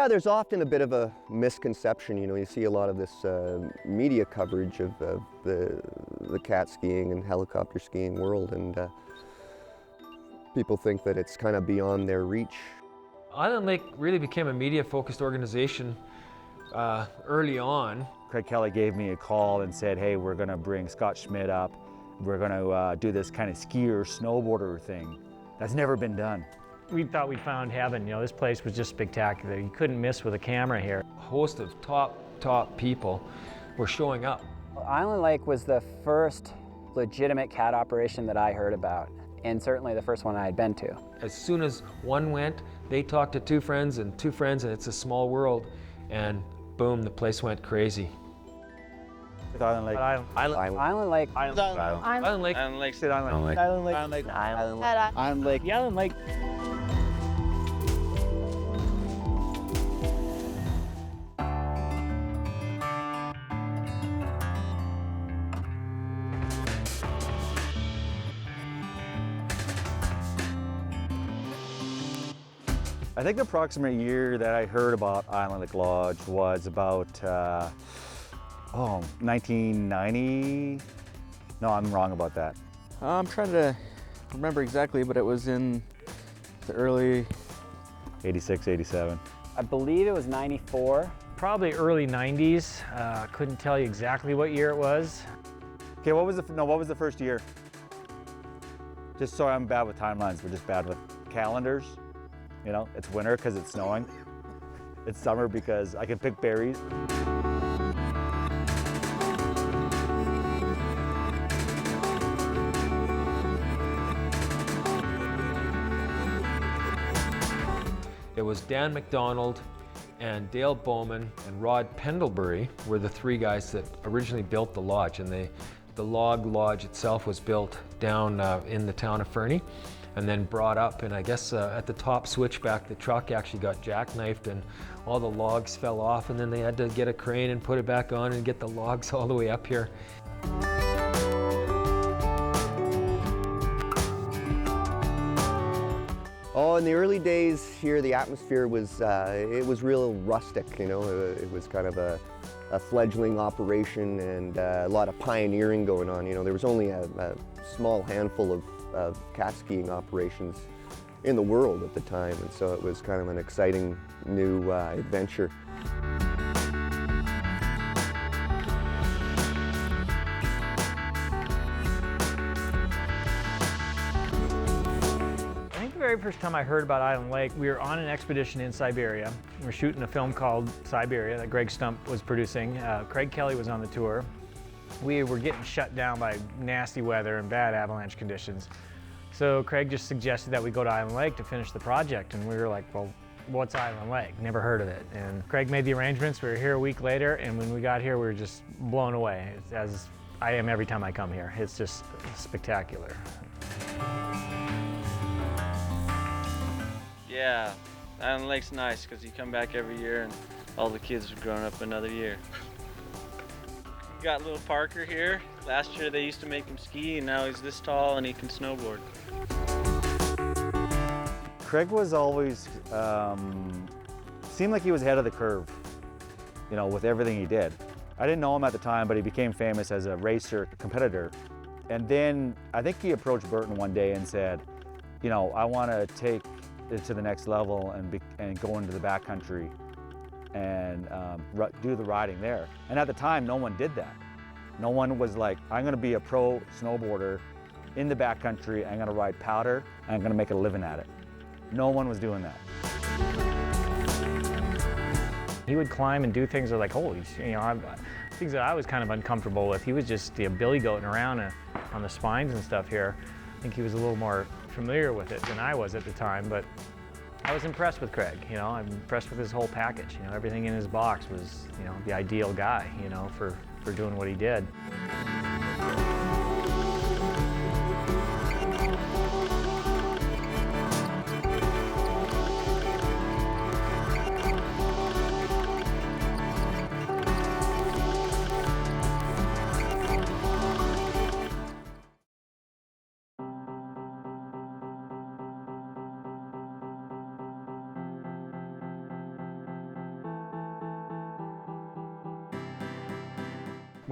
Yeah, there's often a bit of a misconception. You know, you see a lot of this media coverage of the cat skiing and helicopter skiing world, and people think that it's kind of beyond their reach. Island Lake really became a media-focused organization early on. Craig Kelly gave me a call and said, hey, we're going to bring Scott Schmidt up. We're going to do this kind of skier, snowboarder thing that's never been done. We thought we found heaven. You know, this place was just spectacular. You couldn't miss with a camera here. A host of top people were showing up. Island Lake was the first legitimate cat operation that I heard about, and certainly the first one I had been to. As soon as one went, they talked to two friends, and it's a small world, and boom, the place went crazy. Island Lake. Island Lake. Island Lake. Island Lake. Island Lake. Island Lake. Island Lake. Island Lake. Island Lake. The Island Lake. I think the approximate year that I heard about Island Lake Lodge was about 1990. No, I'm wrong about that. I'm trying to remember exactly, but it was in the early 86, 87. I believe it was 94. Probably early 90s. Couldn't tell you exactly what year it was. Okay, what was the first year? Just so I'm bad with timelines, we're just bad with calendars. You know, it's winter because it's snowing. It's summer because I can pick berries. It was Dan McDonald and Dale Bowman and Rod Pendlebury were the three guys that originally built the lodge, and the log lodge itself was built down in the town of Fernie, and then brought up, and I guess at the top switchback the truck actually got jackknifed and all the logs fell off, and then they had to get a crane and put it back on and get the logs all the way up here. Oh, in the early days here, the atmosphere was, it was real rustic, you know. It was kind of a fledgling operation, and a lot of pioneering going on. You know, there was only a small handful of cat skiing operations in the world at the time, and so it was kind of an exciting new adventure. I think the very first time I heard about Island Lake, we were on an expedition in Siberia. We were shooting a film called Siberia that Greg Stump was producing. Craig Kelly was on the tour. We were getting shut down by nasty weather and bad avalanche conditions. So Craig just suggested that we go to Island Lake to finish the project, and we were like, well, what's Island Lake? Never heard of it. And Craig made the arrangements. We were here a week later, and when we got here, we were just blown away, as I am every time I come here. It's just spectacular. Yeah, Island Lake's nice because you come back every year and all the kids have grown up another year. We got little Parker here. Last year they used to make him ski, and now he's this tall and he can snowboard. Craig was always, seemed like he was ahead of the curve, you know, with everything he did. I didn't know him at the time, but he became famous as a racer competitor. And then I think he approached Burton one day and said, you know, I want to take it to the next level and go into the backcountry and do the riding there. And at the time, no one did that. No one was like, I'm going to be a pro snowboarder in the backcountry. I'm going to ride powder. And I'm going to make a living at it. No one was doing that. He would climb and do things that are like, holy, you know, things that I was kind of uncomfortable with. He was just billy goating around on the spines and stuff here. I think he was a little more familiar with it than I was at the time, but I was impressed with Craig. You know, I'm impressed with his whole package. You know, everything in his box was, you know, the ideal guy, you know, for doing what he did.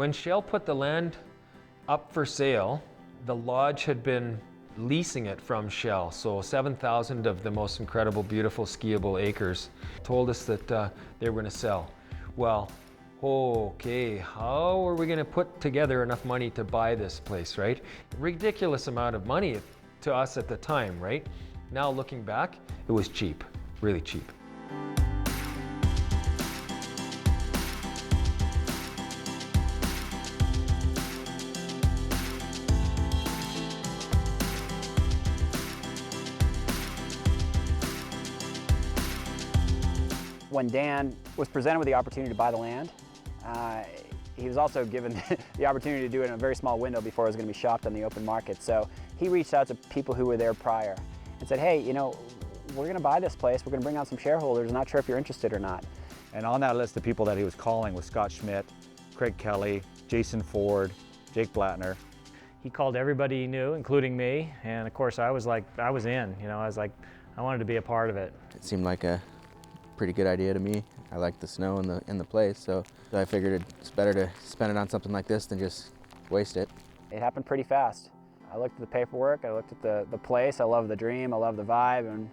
When Shell put the land up for sale, the lodge had been leasing it from Shell. So 7,000 of the most incredible, beautiful, skiable acres told us that they were going to sell. Well, okay, how are we going to put together enough money to buy this place, right? Ridiculous amount of money to us at the time, right? Now looking back, it was cheap, really cheap. When Dan was presented with the opportunity to buy the land, he was also given the opportunity to do it in a very small window before it was going to be shopped on the open market. So he reached out to people who were there prior and said, hey, you know, we're going to buy this place. We're going to bring on some shareholders. Not sure if you're interested or not. And on that list of people that he was calling was Scott Schmidt, Craig Kelly, Jason Ford, Jake Blattner. He called everybody he knew, including me. And of course, I was in, you know, I was like, I wanted to be a part of it. It seemed like a pretty good idea to me. I like the snow in the place, so I figured it's better to spend it on something like this than just waste it. It happened pretty fast. I looked at the paperwork, I looked at the place, I love the dream, I love the vibe, and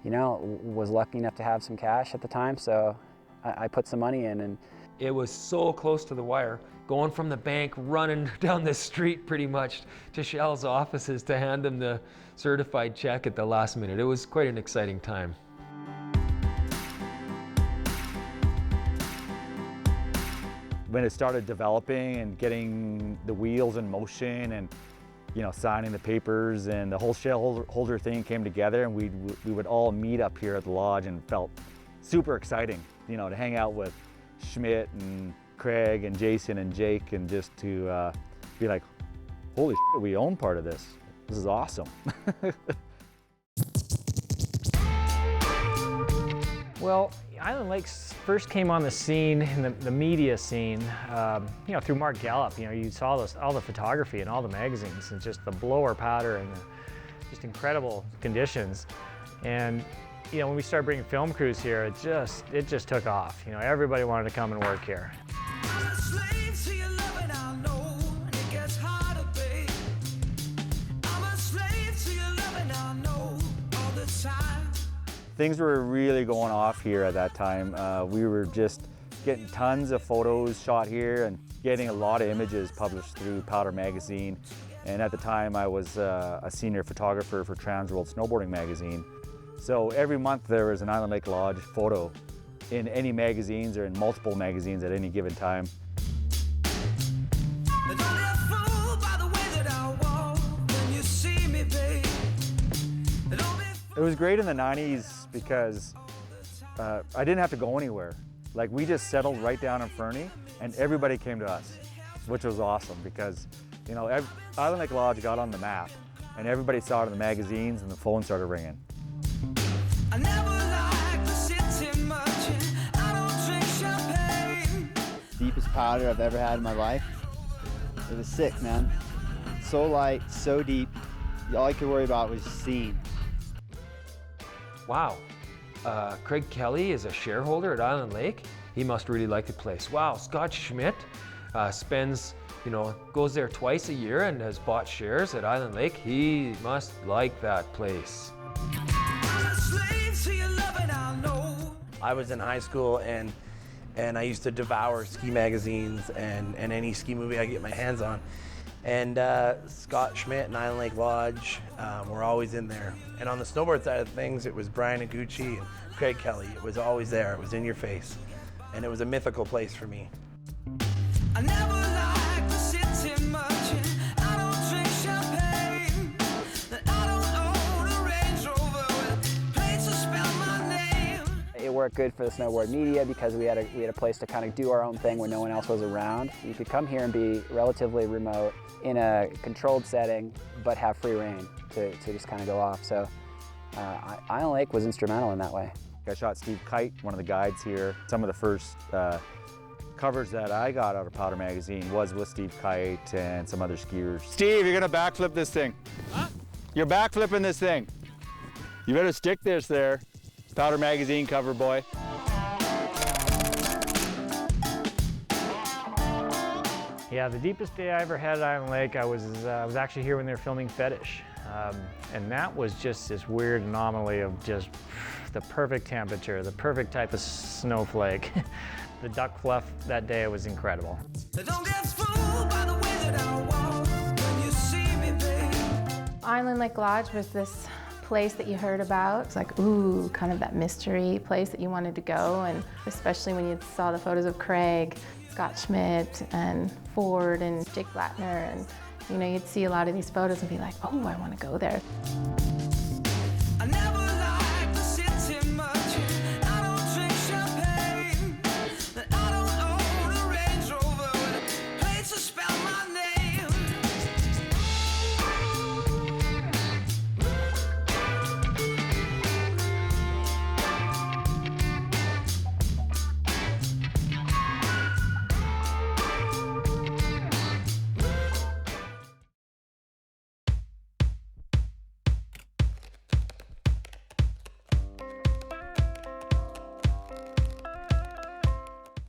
you know, was lucky enough to have some cash at the time, so I put some money in. And it was so close to the wire, going from the bank, running down the street pretty much to Shell's offices to hand them the certified check at the last minute. It was quite an exciting time. When it started developing and getting the wheels in motion and, you know, signing the papers and the whole shareholder thing came together, and we would all meet up here at the lodge, and felt super exciting, you know, to hang out with Schmidt and Craig and Jason and Jake, and just to be like, holy shit, we own part of this. This is awesome. Well, Island Lakes first came on the scene, in the media scene, you know, through Mark Gallup. You know, you saw all the photography in all the magazines, and just the blower powder and the just incredible conditions. And you know, when we started bringing film crews here, it just took off. You know, everybody wanted to come and work here. Things were really going off here at that time. We were just getting tons of photos shot here and getting a lot of images published through Powder magazine. And at the time I was a senior photographer for Transworld Snowboarding magazine. So every month there was an Island Lake Lodge photo in any magazines or in multiple magazines at any given time. It was great in the 90s because I didn't have to go anywhere. Like, we just settled right down in Fernie and everybody came to us, which was awesome because, you know, Island Lake Lodge got on the map and everybody saw it in the magazines and the phone started ringing. I never like to sit too much and I don't drink champagne. Deepest powder I've ever had in my life. It was sick, man. So light, so deep. All I could worry about was seeing. Wow, Craig Kelly is a shareholder at Island Lake. He must really like the place. Wow, Scott Schmidt spends, you know, goes there twice a year and has bought shares at Island Lake. He must like that place. I was in high school and I used to devour ski magazines and any ski movie I could get my hands on. And Scott Schmidt and Island Lake Lodge were always in there. And on the snowboard side of things, it was Brian Iguchi and Craig Kelly. It was always there. It was in your face. And it was a mythical place for me. I never like to sit too much and I don't drink champagne. I don't own a Range Rover with plates to spell my name. It worked good for the snowboard media because we had a place to kind of do our own thing when no one else was around. You could come here and be relatively remote in a controlled setting, but have free reign to just kind of go off. So Island Lake was instrumental in that way. I shot Steve Kite, one of the guides here. Some of the first covers that I got out of Powder magazine was with Steve Kite and some other skiers. Steve, you're gonna backflip this thing. Huh? You're backflipping this thing. You better stick this there. Powder magazine cover, boy. Yeah, the deepest day I ever had at Island Lake, I was actually here when they were filming Fetish. And that was just this weird anomaly of just the perfect temperature, the perfect type of snowflake. The duck fluff that day was incredible. Island Lake Lodge was this place that you heard about. It's like, ooh, kind of that mystery place that you wanted to go, and especially when you saw the photos of Craig, Scott Schmidt, and Ford, and Jake Blattner, and you know, you'd see a lot of these photos and be like, oh, I want to go there.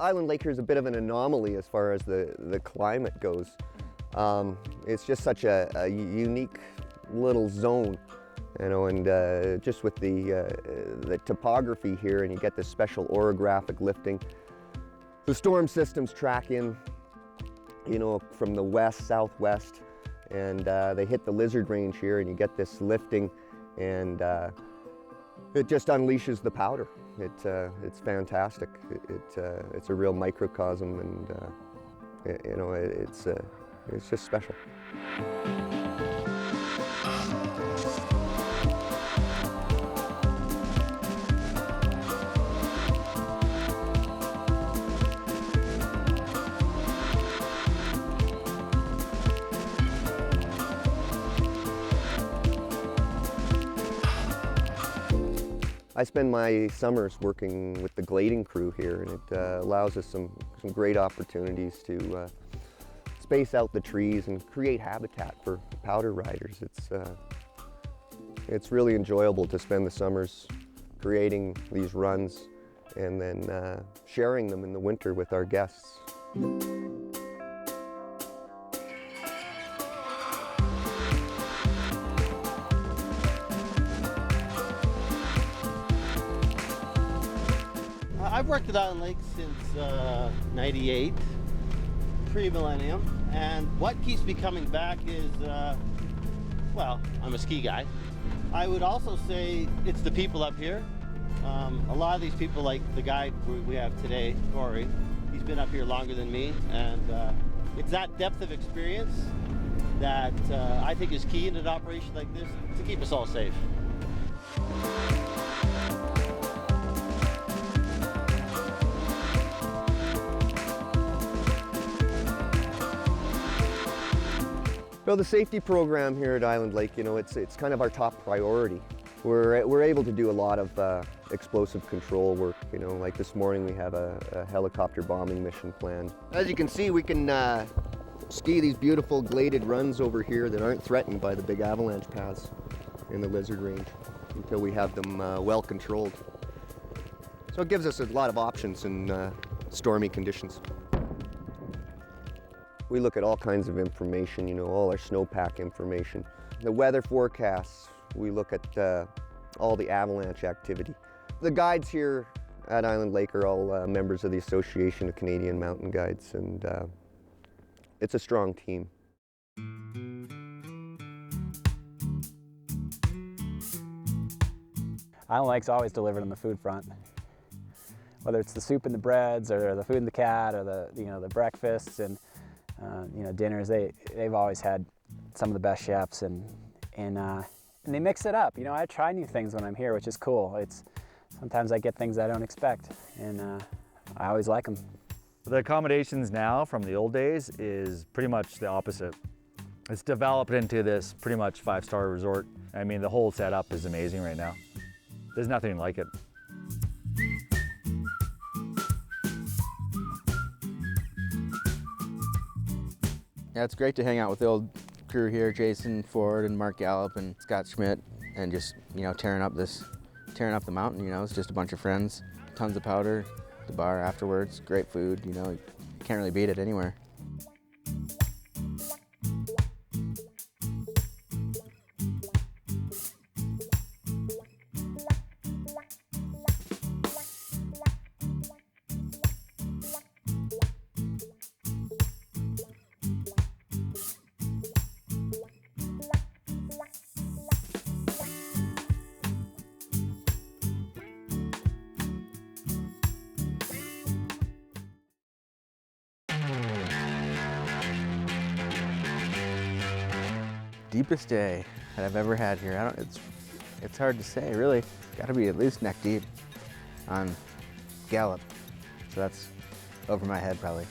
Island Lake here is a bit of an anomaly as far as the climate goes. It's just such a unique little zone, you know, and just with the topography here, and you get this special orographic lifting. The storm systems track in, you know, from the west, southwest, and they hit the Lizard Range here, and you get this lifting, and it just unleashes the powder. It's fantastic. It's a real microcosm, and you know, it's just special. I spend my summers working with the glading crew here, and it allows us some great opportunities to space out the trees and create habitat for powder riders. It's really enjoyable to spend the summers creating these runs and then sharing them in the winter with our guests. I've worked at Island Lake since '98, pre-millennium, and what keeps me coming back is, well, I'm a ski guy. I would also say it's the people up here. A lot of these people, like the guy we have today, Corey, he's been up here longer than me, and it's that depth of experience that I think is key in an operation like this to keep us all safe. Well, the safety program here at Island Lake, you know, it's kind of our top priority. We're able to do a lot of explosive control work, you know, like this morning we have a helicopter bombing mission planned. As you can see, we can ski these beautiful gladed runs over here that aren't threatened by the big avalanche paths in the Lizard Range until we have them well controlled. So it gives us a lot of options in stormy conditions. We look at all kinds of information, you know, all our snowpack information. The weather forecasts, we look at all the avalanche activity. The guides here at Island Lake are all members of the Association of Canadian Mountain Guides, and it's a strong team. Island Lake's always delivered on the food front. Whether it's the soup and the breads, or the food and the cat, or the breakfasts and dinners, they've always had some of the best chefs, and they mix it up. You know, I try new things when I'm here, which is cool. Sometimes I get things I don't expect, and I always like them. The accommodations now from the old days is pretty much the opposite. It's developed into this pretty much 5-star resort. I mean, the whole setup is amazing right now. There's nothing like it. Yeah, it's great to hang out with the old crew here, Jason Ford and Mark Gallup and Scott Schmidt, and just, you know, tearing up the mountain. You know, it's just a bunch of friends, tons of powder, the bar afterwards, great food. You know, you can't really beat it anywhere. Deepest day that I've ever had here. It's hard to say, really. Got to be at least neck deep on Gallop. So that's over my head, probably.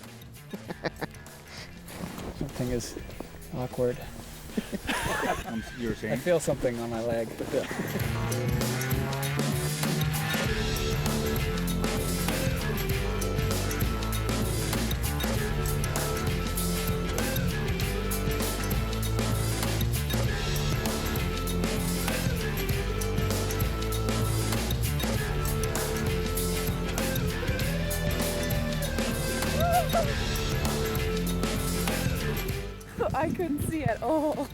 Something is awkward. You were saying? I feel something on my leg. I couldn't see at all.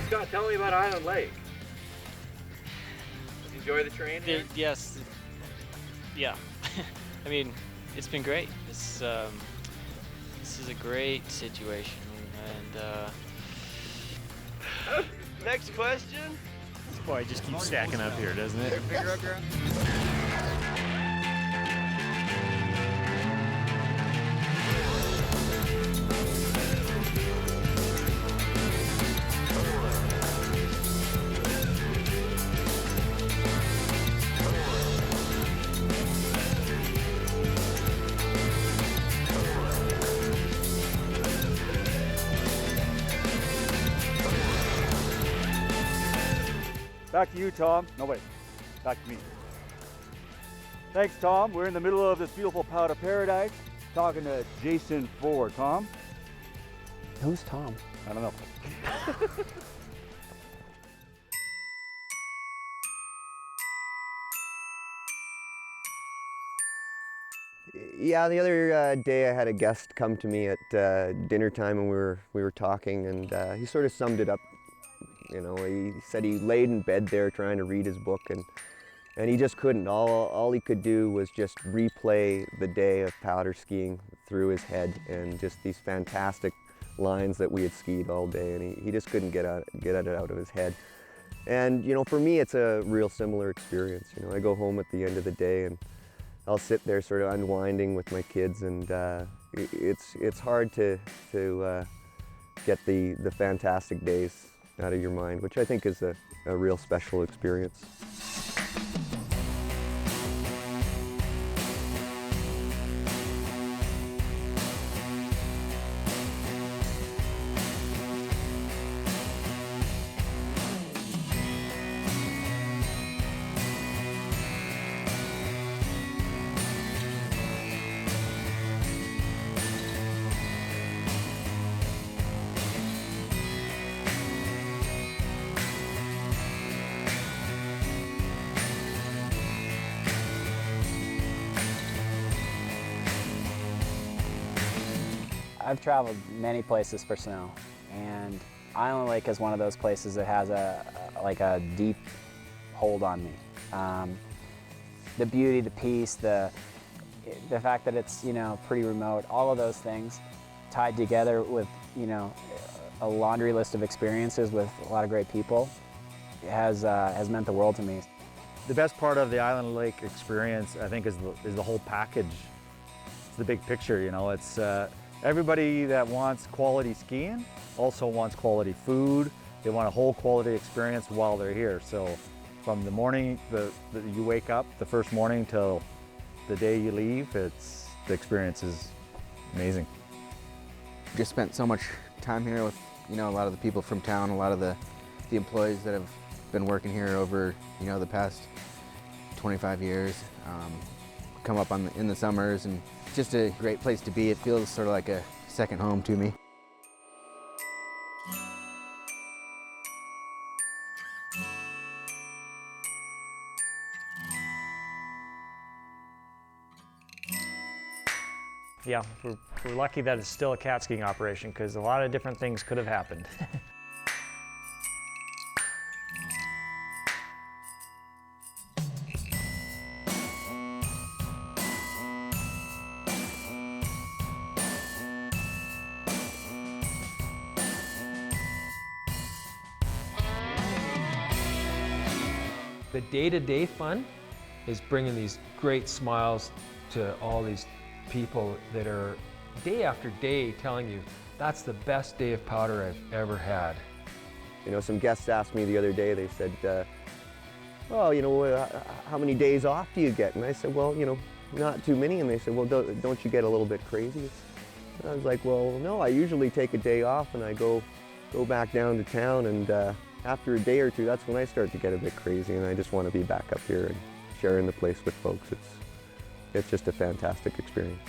Scott, tell me about Island Lake. Enjoy the terrain here? Yes. Yeah. I mean, it's been great. This is a great situation, and Next question. This boy just keeps stacking up here, doesn't it? Back to you, Tom. No, wait. Back to me. Thanks, Tom. We're in the middle of this beautiful powder paradise, talking to Jason Ford. Tom? Who's Tom? I don't know. Yeah, the other day I had a guest come to me at dinner time, and we were talking, and he sort of summed it up. You know, he said he laid in bed there trying to read his book, and he just couldn't. All he could do was just replay the day of powder skiing through his head, and just these fantastic lines that we had skied all day, and he just couldn't get it out of his head. And you know, for me, it's a real similar experience. You know, I go home at the end of the day, and I'll sit there sort of unwinding with my kids, and it's hard to get the fantastic days out of your mind, which I think is a real special experience. I've traveled many places for snow, and Island Lake is one of those places that has a deep hold on me. The beauty, the peace, the fact that it's, you know, pretty remote, all of those things tied together with, you know, a laundry list of experiences with a lot of great people has meant the world to me. The best part of the Island Lake experience, I think, is the whole package. It's the big picture, you know. It's everybody that wants quality skiing also wants quality food. They want a whole quality experience while they're here. So from the morning that you wake up, the first morning till the day you leave, the experience is amazing. Just spent so much time here with, you know, a lot of the people from town, a lot of the employees that have been working here over, you know, the past 25 years. Come up in the summers, and it's just a great place to be. It feels sort of like a second home to me. Yeah, we're lucky that it's still a catskiing operation, because a lot of different things could have happened. The day-to-day fun is bringing these great smiles to all these people that are day after day telling you, that's the best day of powder I've ever had. You know, some guests asked me the other day, they said, oh, you know, how many days off do you get? And I said, well, you know, not too many. And they said, well, don't you get a little bit crazy? And I was like, well, no, I usually take a day off and I go back down to town, and after a day or two, that's when I start to get a bit crazy, and I just want to be back up here and sharing the place with folks. It's just a fantastic experience.